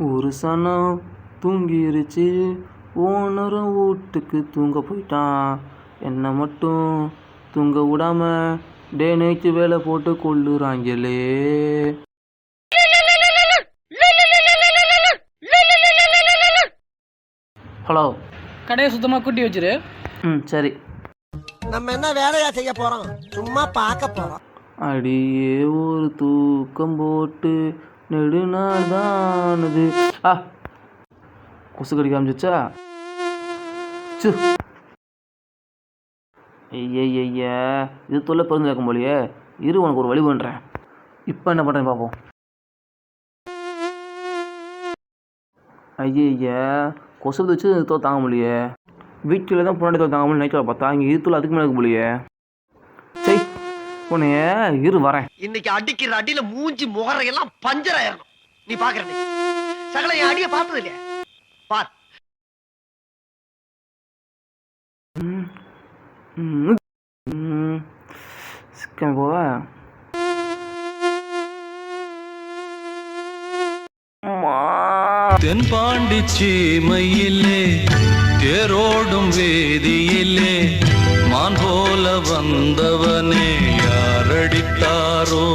ஒரு சனம் தூங்கிருச்சு, ஓனரும் வீட்டுக்கு தூங்க போயிட்டான். என்னை மட்டும் தூங்க விடாம டே நைட்டு வேலை போட்டு கொள்ளுறாங்களே. ஹலோ, கடையை சுத்தமாக கூட்டி வச்சிரு. சரி. நம்ம என்ன வேலையா செய்ய போறோம்? சும்மா பார்க்க போறோம். அடியே ஒரு தூக்கம் போட்டு நெடுநாள் தானது. கொசு கடிக்க ஆரம்பிச்சிச்சா? ஐயா, இது தொல்லை பிறந்து கேட்கும் போலியே. இரு, உனக்கு ஒரு வழி பண்ணுறேன். இப்போ என்ன பண்ணுறேன் பார்ப்போம். ஐயா, கொசு வச்சு தோல் தாங்க முடியே. வீட்டில் தான் பொண்ணாடி தோல் தாங்க முடியும். நைட்டில் பார்த்தா இங்கே இருத்துல அதுக்கு மேலே இருக்க முடியே. சரி, உன்னைய இரு வரேன். இன்னைக்கு அடிக்கிற அடியில மூஞ்சி முகரையெல்லாம் பஞ்சர் ஆயிரணும். நீ பாக்குற சகல என் அடிய பார்த்தது இல்லையா? பார். சிக்கன் போவ தென்பாண்டி சீமையிலே தேரோடும் வேதியிலே மான் போல வந்தவனே யாரடித்தாரோ?